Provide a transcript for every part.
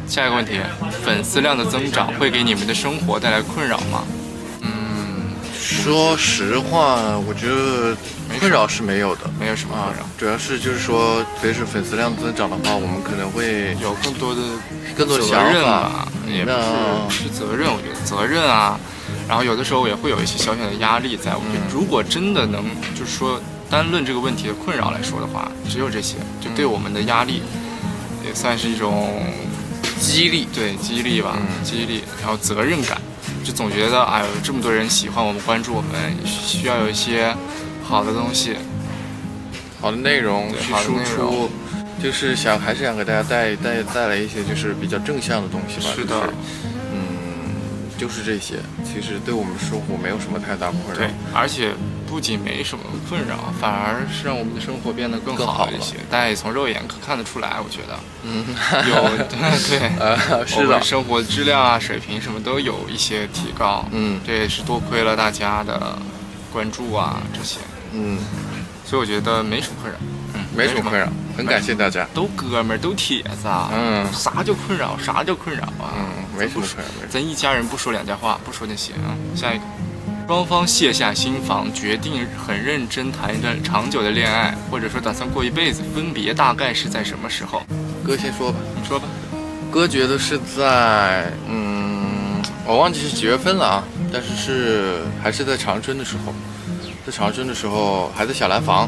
下一个问题，粉丝量的增长会给你们的生活带来困扰吗？说实话，我觉得困扰是没有的，没有什么困扰，主要是就是说，随着粉丝量增长的话，我们可能会有更多的想责任法吧，也不是责任，我觉得责任啊，然后有的时候也会有一些小小的压力在。我觉得如果真的能就是说单论这个问题的困扰来说的话，只有这些，就对我们的压力也算是一种激励，对激励吧，激励，然后责任感。就总觉得哎呦，这么多人喜欢我们、关注我们，需要有一些好的东西、好的内容去输出，就是还是想给大家带来一些就是比较正向的东西吧。是的，就是这些，其实对我们生活没有什么太大困扰。对，而且不仅没什么困扰，反而是让我们的生活变得更好一些。大家也从肉眼可看得出来，我觉得，对，是的，生活质量啊、水平什么都有一些提高。这也是多亏了大家的关注啊这些。所以我觉得没什么困扰。没什么困扰，很感谢大家。都哥们儿，都铁子啊。啥叫困扰？啥叫困扰啊？没什么困扰。咱一家人不说两家话，不说那些啊。下一个，双方卸下心防，决定很认真谈一段长久的恋爱，或者说打算过一辈子，分别大概是在什么时候？哥先说吧。你说吧。哥觉得是在我忘记是几月份了啊，但是还是在长春的时候。在长春的时候还在小蓝房，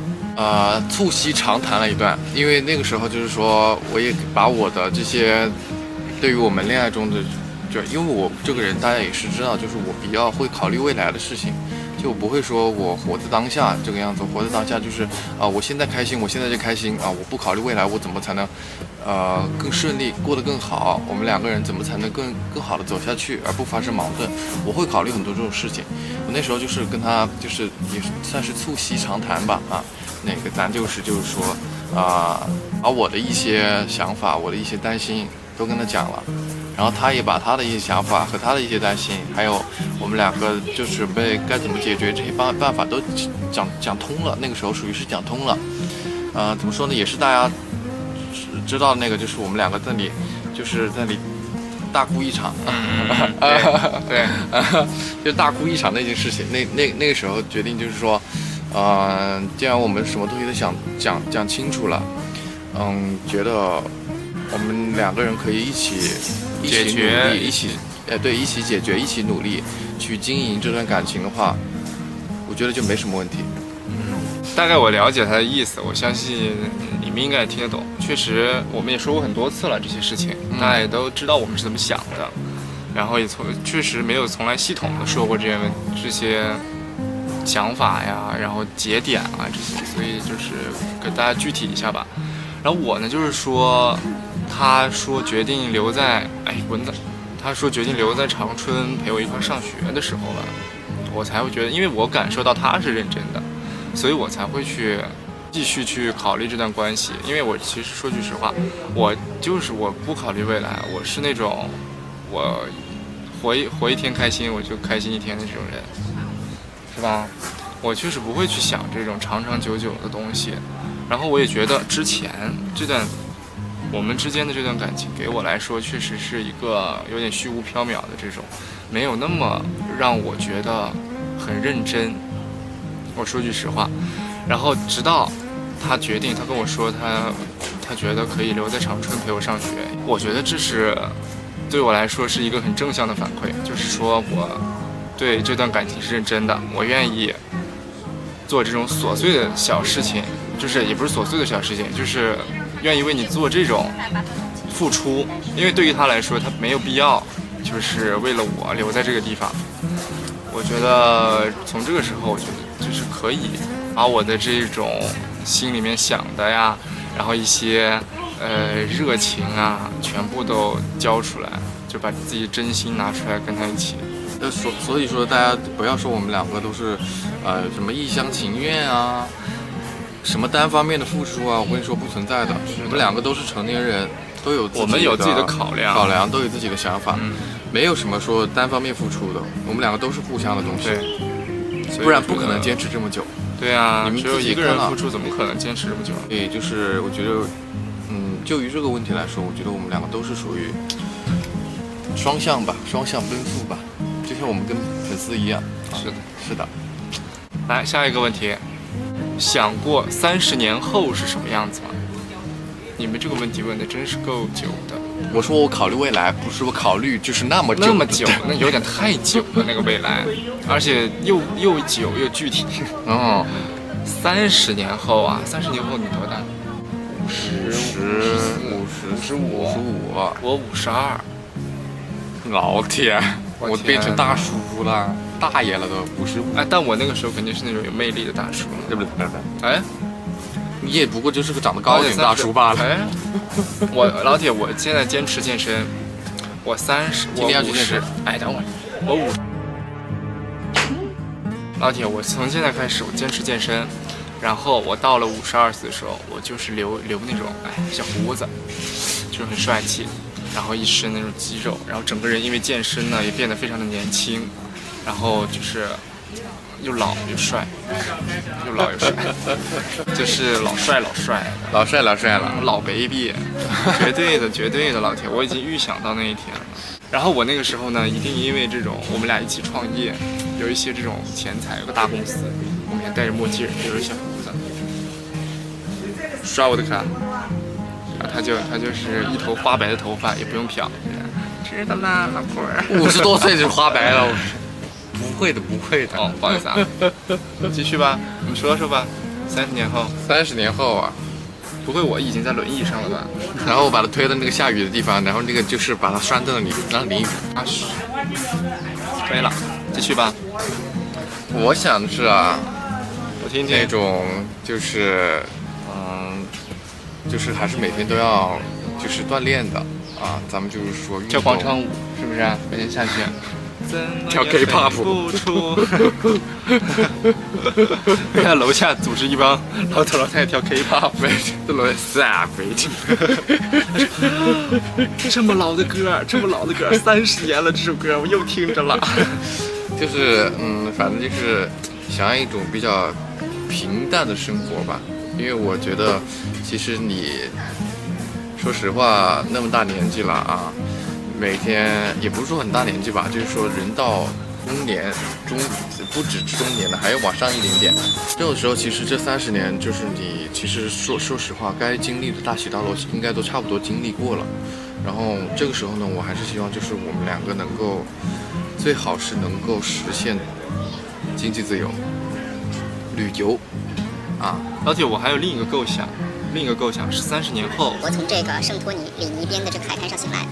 促膝长谈了一段，因为那个时候就是说，我也把我的这些对于我们恋爱中的，就因为我这个人大家也是知道，就是我比较会考虑未来的事情，就不会说我活在当下这个样子，活在当下就是我现在开心，我现在就开心啊，我不考虑未来我怎么才能更顺利过得更好，我们两个人怎么才能更好的走下去，而不发生矛盾，我会考虑很多这种事情。我那时候就是跟他就是也算是促膝长谈吧那个咱就是说把我的一些想法，我的一些担心都跟他讲了，然后他也把他的一些想法和他的一些担心，还有我们两个就准备该怎么解决这些办法都讲通了。那个时候属于是讲通了，怎么说呢，也是大家知道那个就是我们两个在里大哭一场，对，就大哭一场那件事情。那个时候决定就是说，既然我们什么东西都想讲清楚了，觉得我们两个人可以一起解决，努力，一起解决，一起努力去经营这段感情的话，我觉得就没什么问题。大概我了解他的意思，我相信你们应该也听得懂。确实，我们也说过很多次了这些事情，大家也都知道我们是怎么想的，然后也确实没有从来系统的说过这些想法呀，然后节点啊这些，所以就是给大家具体一下吧。然后我呢就是说，他说决定留在他说决定留在长春陪我一块上学的时候吧，我才会觉得，因为我感受到他是认真的。所以我才会继续去考虑这段关系，因为我其实说句实话，我不考虑未来，我是那种我活一天开心我就开心一天的这种人，是吧？我确实不会去想这种长长久久的东西，然后我也觉得之前我们之间的这段感情给我来说确实是一个有点虚无缥缈的这种，没有那么让我觉得很认真。我说句实话，然后直到他跟我说他觉得可以留在长春陪我上学，我觉得这是对我来说是一个很正向的反馈，就是说我对这段感情是认真的，我愿意做这种琐碎的小事情，就是也不是琐碎的小事情，就是愿意为你做这种付出，因为对于他来说他没有必要就是为了我留在这个地方。我觉得从这个时候，我觉得就是可以把我的这种心里面想的呀，然后一些热情啊，全部都交出来，就把自己真心拿出来跟他一起。所以说，大家不要说我们两个都是什么一厢情愿啊，什么单方面的付出啊，我跟你说不存在的。我们两个都是成年人，都有我们有自己的考量，都有自己的想法。没有什么说单方面付出的，我们两个都是互相的东西，不然不可能坚持这么久。对啊，你们只有一个人付出，怎么可能坚持这么久？对，就是我觉得，就于这个问题来说，我觉得我们两个都是属于双向吧，双向奔赴吧，就像我们跟粉丝一样。是的，是的。来下一个问题，想过30年后是什么样子吗？你们这个问题问的真是够久的。我说我考虑未来，不是我考虑就是那么久。那么久，那有点太久了那个未来，而且又久又具体。哦，30年后啊，30年后你多大？55，我52。老天，我天变成大叔了，大爷了都55。哎，但我那个时候肯定是那种有魅力的大叔了。对不对？哎，你也不过就是个长得高一点的大叔罢了。哎，我老铁，我现在坚持健身，我30，今天要去健身。哎，等会儿，我50。老铁，我从现在开始我坚持健身，然后我到了52岁的时候，我就是留那种小胡子，就是很帅气，然后一身那种肌肉，然后整个人因为健身呢也变得非常的年轻，然后就是又老又帅，又老又帅，就是老帅了，老 baby， 绝对的老铁，我已经预想到那一天了。然后我那个时候呢，一定因为这种我们俩一起创业，有一些这种钱财，有个大公司，我每天戴着墨镜，留着小胡子，刷我的卡，然后他就是一头花白的头发，也不用漂，知道啦，老婆儿。50多岁就花白了，不会的。哦，不好意思啊，继续吧，你说吧，30年后，30年后啊，不会我已经在轮椅上了吧？然后我把它推到那个下雨的地方，然后那个就是把它拴在那里，让淋雨。啊嘘，可以了，继续吧。我想的是啊，我听听那种就是就是还是每天都要就是锻炼的啊，咱们就是说跳广场舞是不是？每天下去跳 K-pop， 不出。在楼下组织一帮老头老太太跳 K-pop， 这楼下这么老的歌，30年了，这首歌我又听着了。就是反正就是想要一种比较平淡的生活吧，因为我觉得其实你说实话那么大年纪了啊，每天也不是说很大年纪吧，就是说人到中年不止中年了，还要往上一点点。这种时候其实这30年就是你其实说实话该经历的大起大落应该都差不多经历过了。然后这个时候呢，我还是希望就是我们两个能够最好是能够实现经济自由，旅游啊。老铁，我还有另一个构想是30年后，我从这个圣托里尼边的这个海滩上醒来，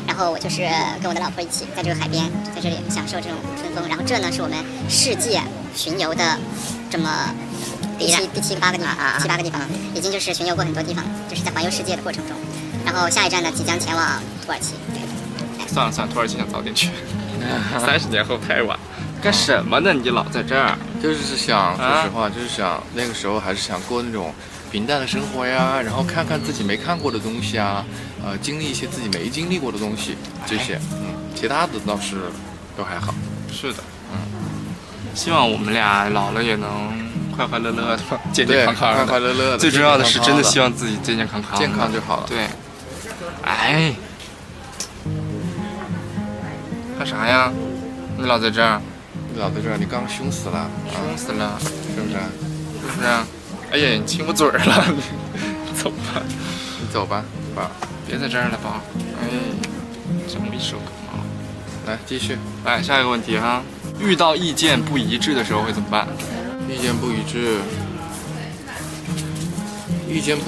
然后我就是跟我的老婆一起在这个海边，在这里享受这种春风。然后这呢是我们世界巡游的这么第七八个地方，已经就是巡游过很多地方，就是在环游世界的过程中。然后下一站呢即将前往土耳其。算了，土耳其想早点去，30年后太晚。干什么呢？你老在这儿？就是想说实话，就是想那个时候还是想过那种平淡的生活呀，然后看看自己没看过的东西啊，经历一些自己没经历过的东西，这些，其他的倒是都还好。是的，希望我们俩老了也能快快乐乐的，健健康康的，快快乐乐的。最重要的是，真的希望自己健健康康，健康就好了。对，哎，干啥呀？你老在这儿？你刚凶死了，凶死了，是不是？是不是？哎呀，你亲我嘴儿了，走吧。你走吧，宝。别在这儿了，宝。哎，这么一首歌啊。来，继续。来，下一个问题哈，遇到意见不一致的时候会怎么办？意见不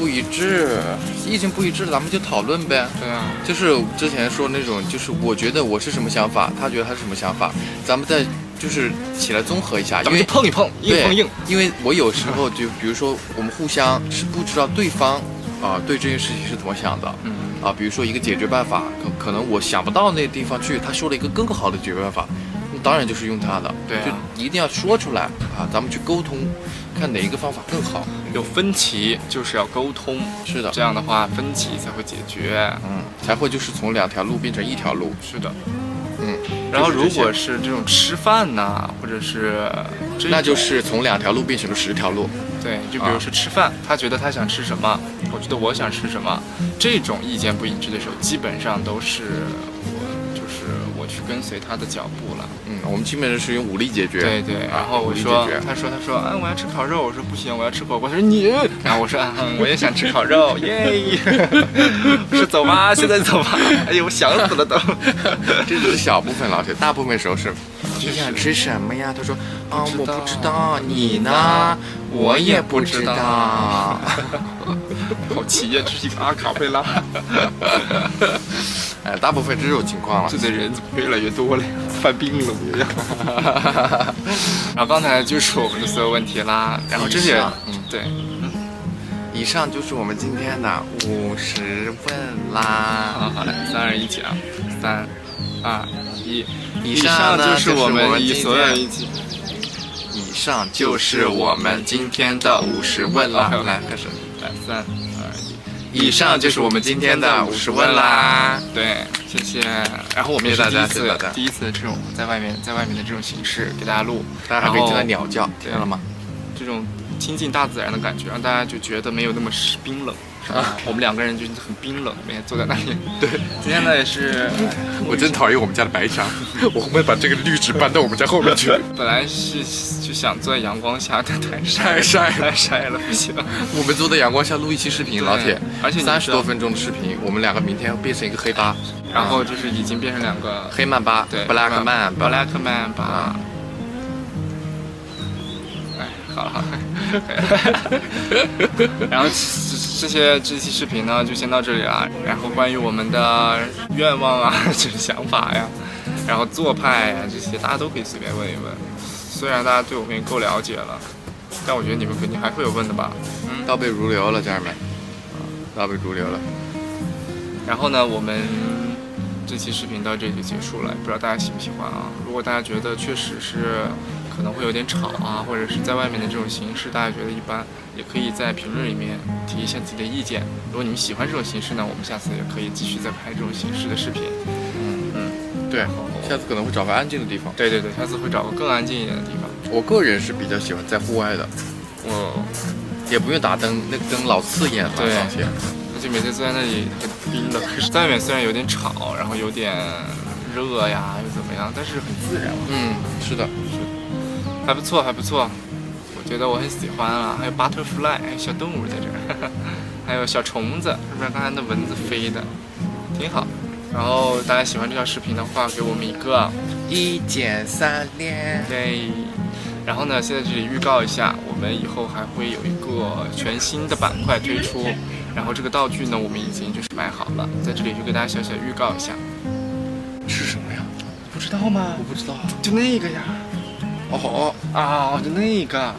一致，咱们就讨论呗。对啊，就是之前说那种，就是我觉得我是什么想法，他觉得他是什么想法，咱们再就是起来综合一下，咱们就碰一碰，硬碰硬。因为我有时候就比如说我们互相是不知道对方对这件事情是怎么想的，比如说一个解决办法，可能我想不到那地方去，他说了一个更好的解决办法，当然就是用他的，对啊，就一定要说出来啊，咱们去沟通，看哪一个方法更好。有分歧就是要沟通，是的，这样的话分歧才会解决，才会就是从2条路变成1条路。是的，然后如果是这种吃饭呐，或者是那就是从2条路变成了10条路。对，就比如说吃饭，他觉得他想吃什么，我觉得我想吃什么，这种意见不一致的时候，基本上都是我去跟随他的脚步了。我们基本上是用武力解决。对，然后我说，他说，我要吃烤肉，我说不行，我要吃火锅。他说你，然后我说，我也想吃烤肉，耶！我说走吧，现在走吧。哎呦，我想死了都。这只是小部分，老铁，大部分时候是你想吃什么呀？他说我不知道，你呢？我也不知道。好奇呀，这是一个阿卡贝拉。大部分这种情况了。这的人怎么越来越多了呀？犯病了我呀！然后刚才就是我们的所有问题啦，然后这些，对，以上就是我们今天的50问啦。好嘞，3、2、1起啊！3、2、1，以上就是我们所有一起。以上就是我们今天的50问啦。来，开始，来，3、2、1。以上就是我们今天的50问啦。对，谢谢。然后我们也是第一次这种在外面的这种形式给大家录，大家还可以听到鸟叫，听到了吗？这种亲近大自然的感觉，让大家就觉得没有那么冰冷。我们2个人就很冰冷，每天坐在那里。对，今天呢也是，我真讨厌我们家的白墙，我会把这个绿植搬到我们家后面去。本来是就想坐在阳光下，但太晒了，不行。我们坐在阳光下录一期视频，老铁，而且30多分钟的视频，我们2个明天变成一个黑疤，然后就是已经变成2个黑曼巴，对 ，Black Man 吧。哎，好了。然后这期视频呢就先到这里了。然后关于我们的愿望啊、这个想法呀，然后做派呀这些，大家都可以随便问一问。虽然大家对我们也够了解了，但我觉得你们肯定还会有问的吧？倒背如流了，家人们，倒背如流了。然后呢，我们这期视频到这里就结束了，不知道大家喜不喜欢啊？如果大家觉得确实是可能会有点吵啊，或者是在外面的这种形式大家觉得一般，也可以在评论里面提一下自己的意见。如果你们喜欢这种形式呢，我们下次也可以继续再拍这种形式的视频。对，下次可能会找个安静的地方。对，下次会找个更安静一点的地方。我个人是比较喜欢在户外的，也不用打灯，那个灯老刺眼了，对，而且每次坐在那里很冰冷，在外面虽然有点吵，然后有点热呀，又怎么样，但是很自然。是的，还不错，我觉得我很喜欢啊。还有 butterfly， 还有小动物在这儿，还有小虫子，是不是？刚才那蚊子飞的，挺好。然后大家喜欢这条视频的话，给我们一个1键3连。对。然后呢，现在这里预告一下，我们以后还会有一个全新的板块推出。然后这个道具呢，我们已经就是买好了，在这里就给大家小小预告一下。是什么呀？不知道吗？我不知道，就那个呀。就那个。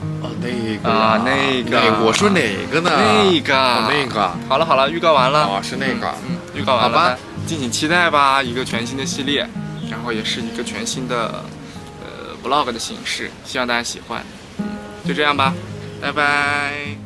那个。我说哪个呢？那个。那个。好了，预告完了。是那个。预告完了。好吧，敬请期待吧，一个全新的系列，然后也是一个全新的vlog 的形式，希望大家喜欢。就这样吧，拜拜。